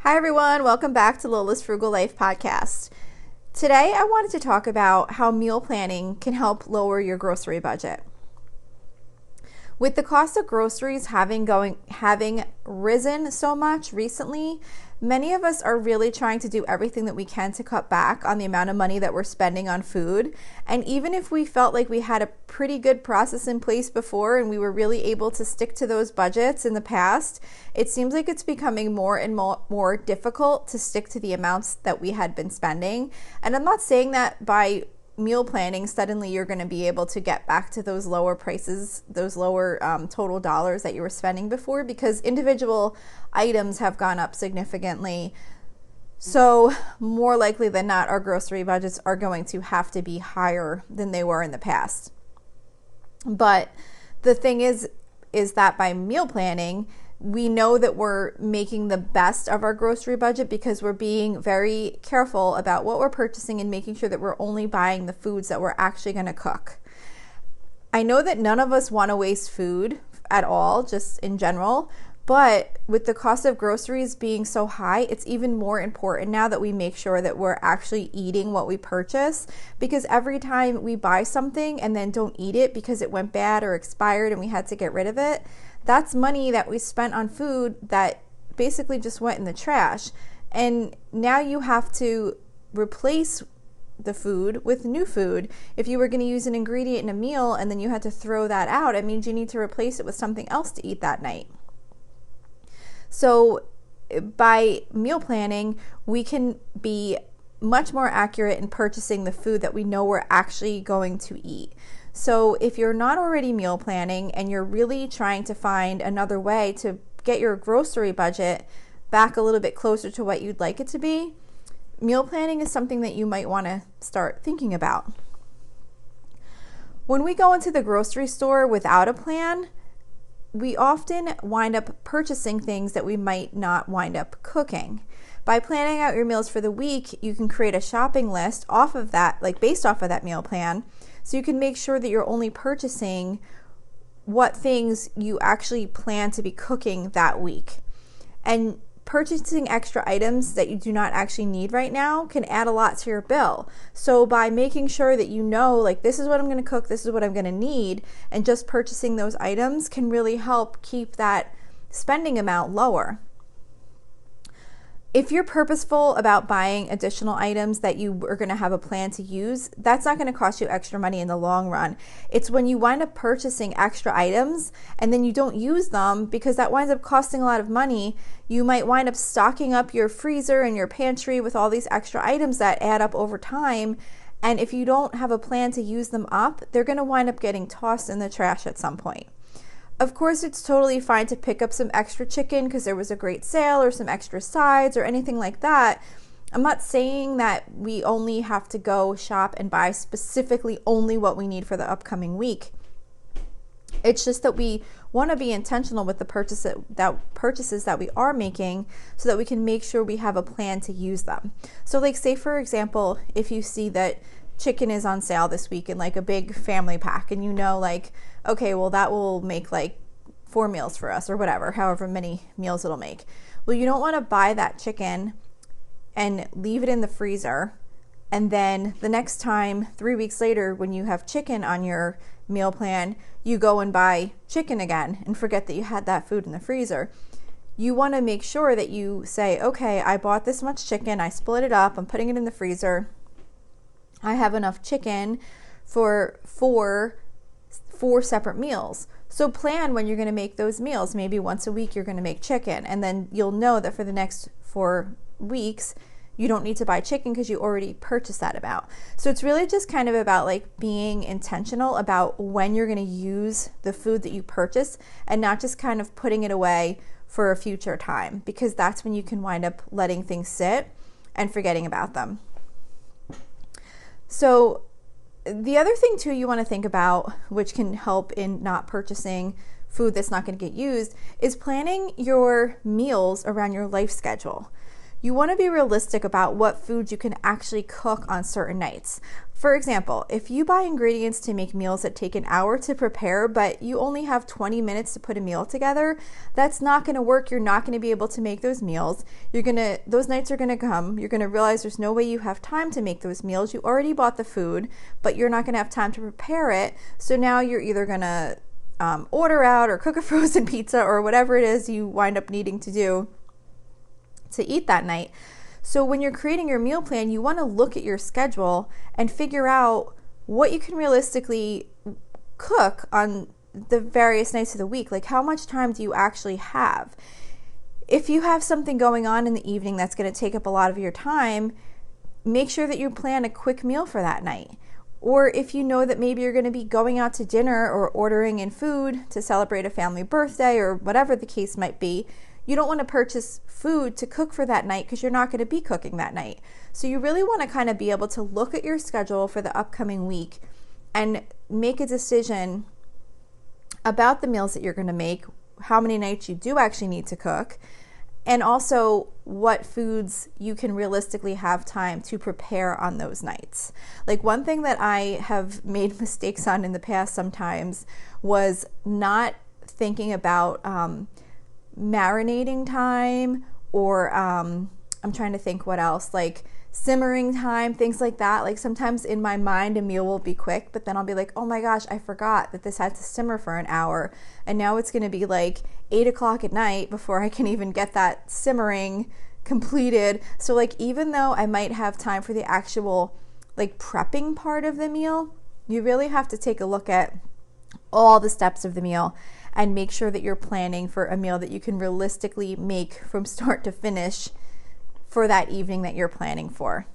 Hi everyone, welcome back to Lola's Frugal Life podcast. Today I wanted to talk about how meal planning can help lower your grocery budget. With the cost of groceries having risen so much recently, many of us are really trying to do everything that we can to cut back on the amount of money that we're spending on food. And even if we felt like we had a pretty good process in place before and we were really able to stick to those budgets in the past, it seems like it's becoming more and more difficult to stick to the amounts that we had been spending. And I'm not saying that by meal planning, suddenly you're going to be able to get back to those lower prices, those lower total dollars that you were spending before, because individual items have gone up significantly. So more likely than not, our grocery budgets are going to have to be higher than they were in the past. But the thing is that by meal planning, we know that we're making the best of our grocery budget because we're being very careful about what we're purchasing and making sure that we're only buying the foods that we're actually going to cook. I know that none of us want to waste food at all, just in general, but with the cost of groceries being so high, it's even more important now that we make sure that we're actually eating what we purchase, because every time we buy something and then don't eat it because it went bad or expired and we had to get rid of it, that's money that we spent on food that basically just went in the trash. And now you have to replace the food with new food. If you were going to use an ingredient in a meal and then you had to throw that out, it means you need to replace it with something else to eat that night. So by meal planning, we can be much more accurate in purchasing the food that we know we're actually going to eat. So if you're not already meal planning and you're really trying to find another way to get your grocery budget back a little bit closer to what you'd like it to be, meal planning is something that you might want to start thinking about. When we go into the grocery store without a plan, we often wind up purchasing things that we might not wind up cooking. By planning out your meals for the week, you can create a shopping list off of that, based off of that meal plan. So you can make sure that you're only purchasing what things you actually plan to be cooking that week. And purchasing extra items that you do not actually need right now can add a lot to your bill. So by making sure that you know, this is what I'm going to cook, this is what I'm going to need, and just purchasing those items can really help keep that spending amount lower. If you're purposeful about buying additional items that you are going to have a plan to use, that's not going to cost you extra money in the long run. It's when you wind up purchasing extra items and then you don't use them because that winds up costing a lot of money. You might wind up stocking up your freezer and your pantry with all these extra items that add up over time. And if you don't have a plan to use them up, they're going to wind up getting tossed in the trash at some point. Of course, it's totally fine to pick up some extra chicken because there was a great sale or some extra sides or anything like that. I'm not saying that we only have to go shop and buy specifically only what we need for the upcoming week. It's just that we want to be intentional with the purchases that we are making so that we can make sure we have a plan to use them. So say for example, if you see that chicken is on sale this week in a big family pack and okay, well that will make 4 meals for us or whatever, however many meals it'll make. Well, you don't want to buy that chicken and leave it in the freezer and then the next time 3 weeks later when you have chicken on your meal plan, you go and buy chicken again and forget that you had that food in the freezer. You want to make sure that you say, okay, I bought this much chicken, I split it up, I'm putting it in the freezer. I have enough chicken for four separate meals. So plan when you're going to make those meals. Maybe once a week you're going to make chicken, and then you'll know that for the next 4 weeks you don't need to buy chicken because you already purchased that amount. So it's really just kind of about being intentional about when you're going to use the food that you purchase and not just kind of putting it away for a future time, because that's when you can wind up letting things sit and forgetting about them. So the other thing too you want to think about, which can help in not purchasing food that's not going to get used, is planning your meals around your life schedule. you want to be realistic about what foods you can actually cook on certain nights. For example, if you buy ingredients to make meals that take an hour to prepare, but you only have 20 minutes to put a meal together, that's not going to work. You're not going to be able to make those meals. Those nights are going to come. You're going to realize there's no way you have time to make those meals. You already bought the food, but you're not going to have time to prepare it. So now you're either going to order out or cook a frozen pizza or whatever it is you wind up needing to do to eat that night. So when you're creating your meal plan, you want to look at your schedule and figure out what you can realistically cook on the various nights of the week. Like, how much time do you actually have? If you have something going on in the evening that's going to take up a lot of your time, make sure that you plan a quick meal for that night. Or if you know that maybe you're going to be going out to dinner or ordering in food to celebrate a family birthday or whatever the case might be, you don't want to purchase food to cook for that night because you're not going to be cooking that night. So you really want to kind of be able to look at your schedule for the upcoming week and make a decision about the meals that you're going to make, how many nights you do actually need to cook, and also what foods you can realistically have time to prepare on those nights. Like, one thing that I have made mistakes on in the past sometimes was not thinking about marinating time, or I'm trying to think what else, like simmering time, things like that. Like, sometimes in my mind a meal will be quick, but then I'll be like, oh my gosh, I forgot that this had to simmer for an hour, and now it's going to be like 8 o'clock at night before I can even get that simmering completed. So like, even though I might have time for the actual like prepping part of the meal, you really have to take a look at all the steps of the meal and make sure that you're planning for a meal that you can realistically make from start to finish for that evening that you're planning for.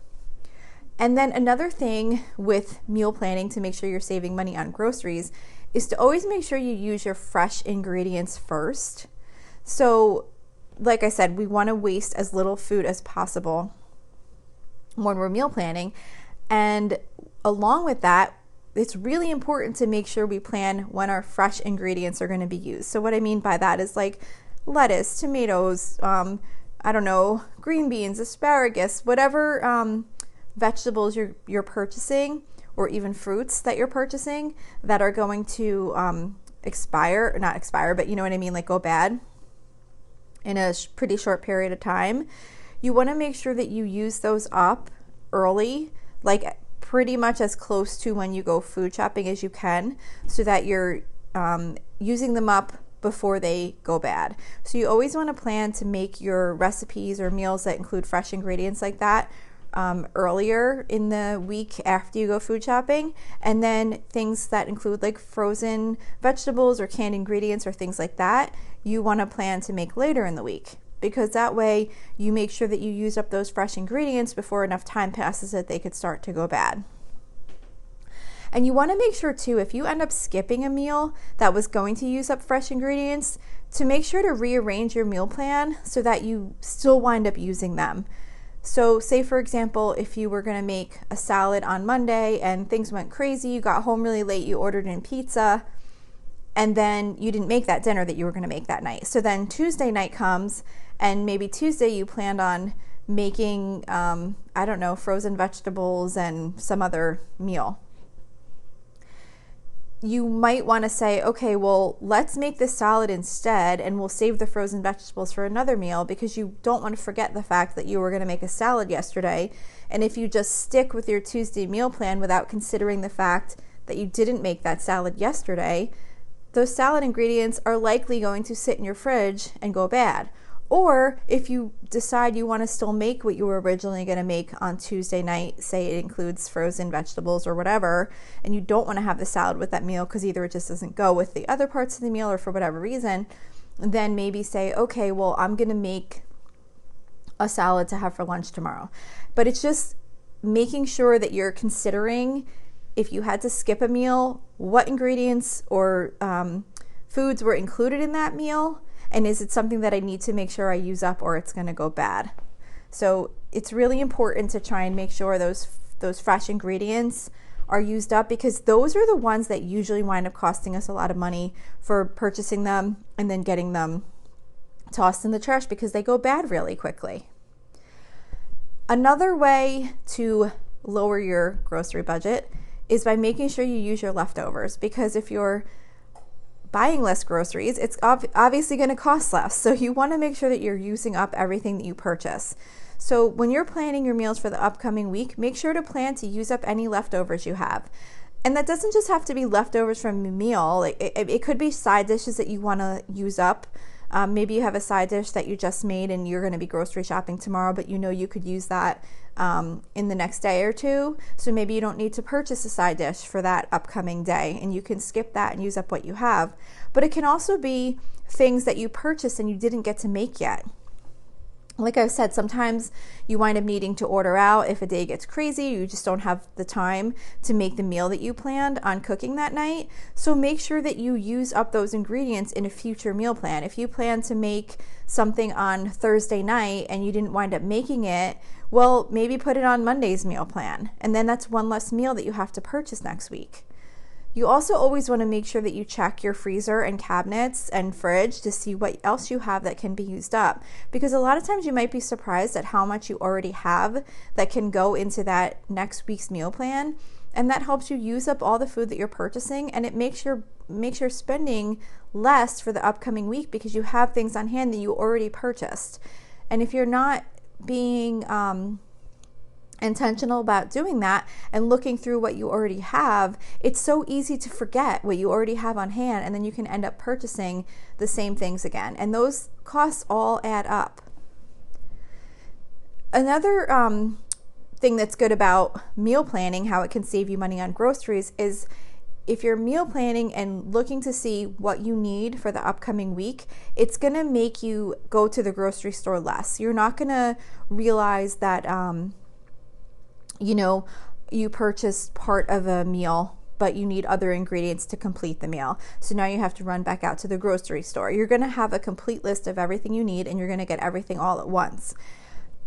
And then another thing with meal planning to make sure you're saving money on groceries is to always make sure you use your fresh ingredients first. So like I said, we want to waste as little food as possible when we're meal planning. And along with that, it's really important to make sure we plan when our fresh ingredients are going to be used. So what I mean by that is like lettuce, tomatoes, green beans, asparagus, whatever vegetables you're purchasing, or even fruits that you're purchasing that are going to not expire, but you know what I mean, like go bad in a pretty short period of time. You want to make sure that you use those up early, like pretty much as close to when you go food shopping as you can, so that you're using them up before they go bad. So you always want to plan to make your recipes or meals that include fresh ingredients like that earlier in the week after you go food shopping, and then things that include like frozen vegetables or canned ingredients or things like that, you want to plan to make later in the week, because that way you make sure that you use up those fresh ingredients before enough time passes that they could start to go bad. And you want to make sure too, if you end up skipping a meal that was going to use up fresh ingredients, to make sure to rearrange your meal plan so that you still wind up using them. So say for example, if you were going to make a salad on Monday and things went crazy, you got home really late, you ordered in pizza, and then you didn't make that dinner that you were going to make that night. So then Tuesday night comes, and maybe Tuesday you planned on making, frozen vegetables and some other meal. You might want to say, okay, well, let's make this salad instead, and we'll save the frozen vegetables for another meal, because you don't want to forget the fact that you were going to make a salad yesterday. And if you just stick with your Tuesday meal plan without considering the fact that you didn't make that salad yesterday, those salad ingredients are likely going to sit in your fridge and go bad. Or if you decide you want to still make what you were originally going to make on Tuesday night, say it includes frozen vegetables or whatever, and you don't want to have the salad with that meal because either it just doesn't go with the other parts of the meal or for whatever reason, then maybe say, okay, well, I'm going to make a salad to have for lunch tomorrow. But it's just making sure that you're considering, if you had to skip a meal, what ingredients or foods were included in that meal, and is it something that I need to make sure I use up or it's going to go bad. So it's really important to try and make sure those fresh ingredients are used up, because those are the ones that usually wind up costing us a lot of money for purchasing them and then getting them tossed in the trash because they go bad really quickly. Another way to lower your grocery budget is by making sure you use your leftovers, because if you're buying less groceries, it's obviously going to cost less. So you want to make sure that you're using up everything that you purchase. So when you're planning your meals for the upcoming week, make sure to plan to use up any leftovers you have. And that doesn't just have to be leftovers from a meal. It could be side dishes that you want to use up. Maybe you have a side dish that you just made and you're going to be grocery shopping tomorrow, but you know you could use that in the next day or two. So maybe you don't need to purchase a side dish for that upcoming day, and you can skip that and use up what you have. But it can also be things that you purchased and you didn't get to make yet. Like I said, sometimes you wind up needing to order out if a day gets crazy. You just don't have the time to make the meal that you planned on cooking that night. So make sure that you use up those ingredients in a future meal plan. If you plan to make something on Thursday night and you didn't wind up making it, well, maybe put it on Monday's meal plan. And then that's one less meal that you have to purchase next week. You also always want to make sure that you check your freezer and cabinets and fridge to see what else you have that can be used up. Because a lot of times you might be surprised at how much you already have that can go into that next week's meal plan. And that helps you use up all the food that you're purchasing, and it makes your spending less for the upcoming week because you have things on hand that you already purchased. And if you're not being intentional about doing that and looking through what you already have, it's so easy to forget what you already have on hand, and then you can end up purchasing the same things again, and those costs all add up. Another thing that's good about meal planning, how it can save you money on groceries, is if you're meal planning and looking to see what you need for the upcoming week, it's going to make you go to the grocery store less. You're not going to realize that you purchased part of a meal, but you need other ingredients to complete the meal. So now you have to run back out to the grocery store. You're going to have a complete list of everything you need, and you're going to get everything all at once.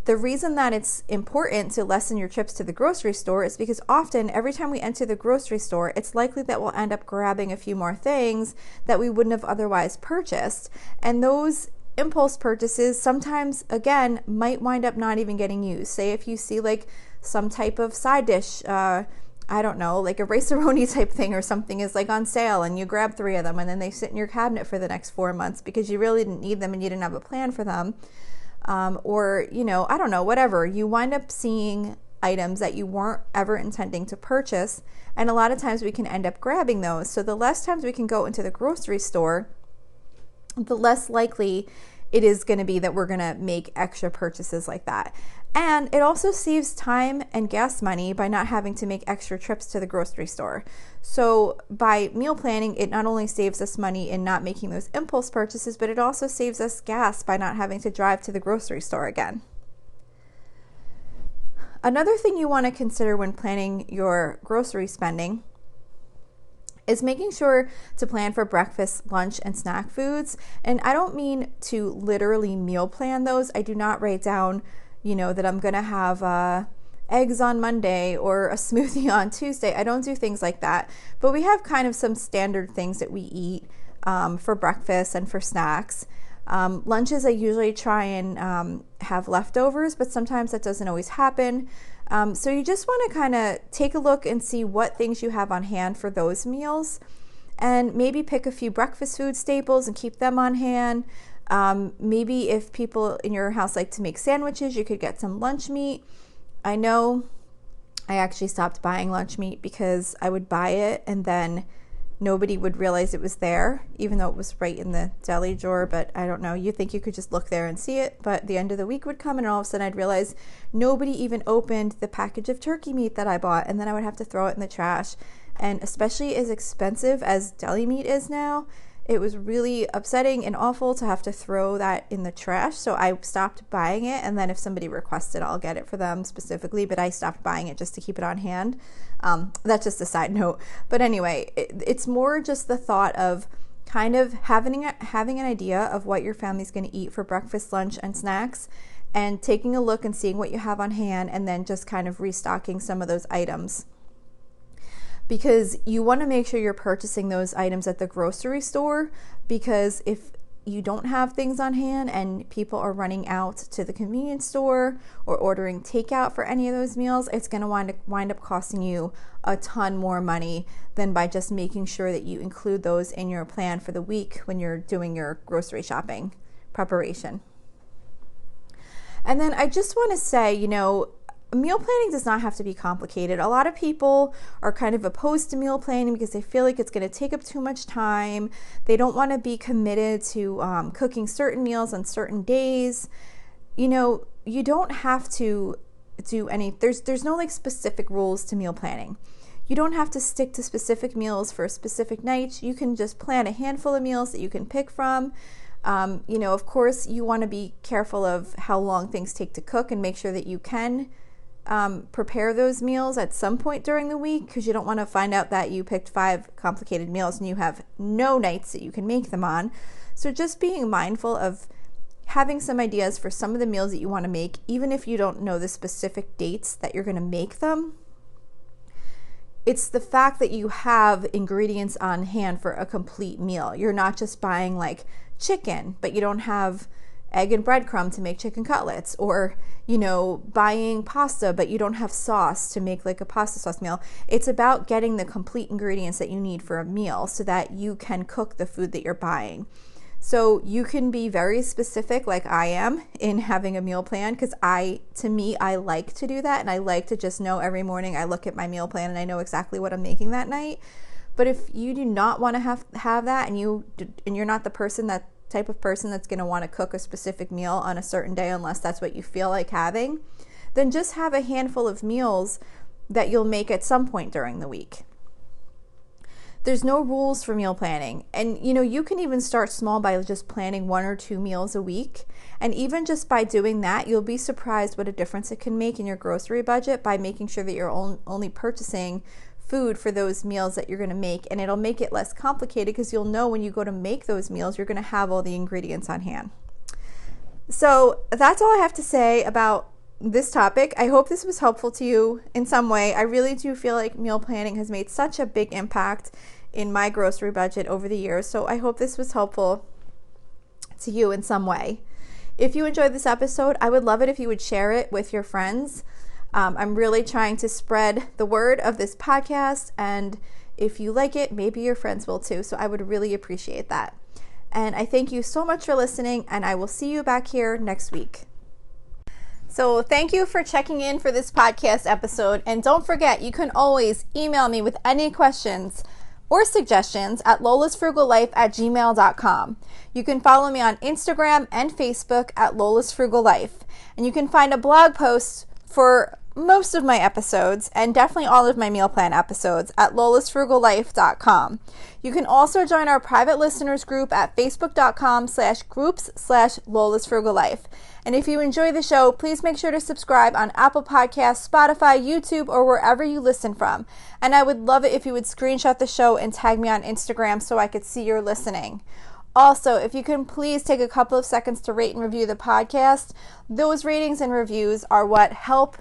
The reason that it's important to lessen your trips to the grocery store is because often every time we enter the grocery store, it's likely that we'll end up grabbing a few more things that we wouldn't have otherwise purchased. And those impulse purchases sometimes, again, might wind up not even getting used. Say if you see like some type of side dish, I don't know, like a rice-a-roni type thing or something is like on sale, and you grab 3 of them and then they sit in your cabinet for the next 4 months because you really didn't need them and you didn't have a plan for them. Or, I don't know, whatever. You wind up seeing items that you weren't ever intending to purchase, and a lot of times we can end up grabbing those. So the less times we can go into the grocery store, the less likely it is going to be that we're going to make extra purchases like that. And it also saves time and gas money by not having to make extra trips to the grocery store. So by meal planning, it not only saves us money in not making those impulse purchases, but it also saves us gas by not having to drive to the grocery store again. Another thing you want to consider when planning your grocery spending is making sure to plan for breakfast, lunch, and snack foods. And I don't mean to literally meal plan those. I do not write down, that I'm going to have eggs on Monday or a smoothie on Tuesday. I don't do things like that. But we have kind of some standard things that we eat for breakfast and for snacks. Lunches, I usually try and have leftovers, but sometimes that doesn't always happen. So you just want to kind of take a look and see what things you have on hand for those meals, and maybe pick a few breakfast food staples and keep them on hand. Maybe if people in your house like to make sandwiches, you could get some lunch meat. I know I actually stopped buying lunch meat because I would buy it and then nobody would realize it was there, even though it was right in the deli drawer. But I don't know, you think you could just look there and see it, but the end of the week would come and all of a sudden I'd realize nobody even opened the package of turkey meat that I bought, and then I would have to throw it in the trash. And especially as expensive as deli meat is now, it was really upsetting and awful to have to throw that in the trash. So I stopped buying it, and then if somebody requests it, I'll get it for them specifically, but I stopped buying it just to keep it on hand. That's just a side note. But anyway, it's more just the thought of kind of having an idea of what your family's going to eat for breakfast, lunch, and snacks, and taking a look and seeing what you have on hand, and then just kind of restocking some of those items. Because you want to make sure you're purchasing those items at the grocery store, because if you don't have things on hand and people are running out to the convenience store or ordering takeout for any of those meals, it's going to wind up costing you a ton more money than by just making sure that you include those in your plan for the week when you're doing your grocery shopping preparation. And then I just want to say, meal planning does not have to be complicated. A lot of people are kind of opposed to meal planning because they feel like it's going to take up too much time. They don't want to be committed to cooking certain meals on certain days. You don't have to do any, there's no like specific rules to meal planning. You don't have to stick to specific meals for specific nights. You can just plan a handful of meals that you can pick from. Of course, you want to be careful of how long things take to cook and make sure that you can prepare those meals at some point during the week, because you don't want to find out that you picked 5 complicated meals and you have no nights that you can make them on. So just being mindful of having some ideas for some of the meals that you want to make, even if you don't know the specific dates that you're going to make them. It's the fact that you have ingredients on hand for a complete meal. You're not just buying like chicken, but you don't have egg and breadcrumb to make chicken cutlets, or buying pasta but you don't have sauce to make like a pasta sauce meal. It's about getting the complete ingredients that you need for a meal so that you can cook the food that you're buying. So you can be very specific like I am in having a meal plan, because I like to do that, and I like to just know every morning I look at my meal plan and I know exactly what I'm making that night. But if you do not want to have that, and you're not the type of person that's going to want to cook a specific meal on a certain day unless that's what you feel like having, then just have a handful of meals that you'll make at some point during the week. There's no rules for meal planning. And you can even start small by just planning 1 or 2 meals a week. And even just by doing that, you'll be surprised what a difference it can make in your grocery budget by making sure that you're only purchasing food for those meals that you're going to make. And it'll make it less complicated because you'll know when you go to make those meals, you're going to have all the ingredients on hand. So that's all I have to say about this topic. I hope this was helpful to you in some way. I really do feel like meal planning has made such a big impact in my grocery budget over the years. So I hope this was helpful to you in some way. If you enjoyed this episode, I would love it if you would share it with your friends. I'm really trying to spread the word of this podcast, and if you like it, maybe your friends will too. So I would really appreciate that. And I thank you so much for listening, and I will see you back here next week. So thank you for checking in for this podcast episode. And don't forget, you can always email me with any questions or suggestions at lolasfrugallife@gmail.com. You can follow me on Instagram and Facebook at lolasfrugallife. And you can find a blog post for most of my episodes and definitely all of my meal plan episodes at lolasfrugallife.com. You can also join our private listeners group at facebook.com/groups/lolasfrugallife. And if you enjoy the show, please make sure to subscribe on Apple Podcasts, Spotify, YouTube, or wherever you listen from. And I would love it if you would screenshot the show and tag me on Instagram so I could see you're listening. Also, if you can please take a couple of seconds to rate and review the podcast. Those ratings and reviews are what help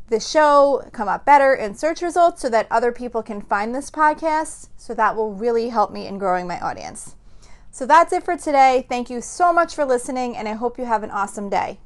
the show come up better in search results so that other people can find this podcast. So that will really help me in growing my audience. So that's it for today. Thank you so much for listening, and I hope you have an awesome day.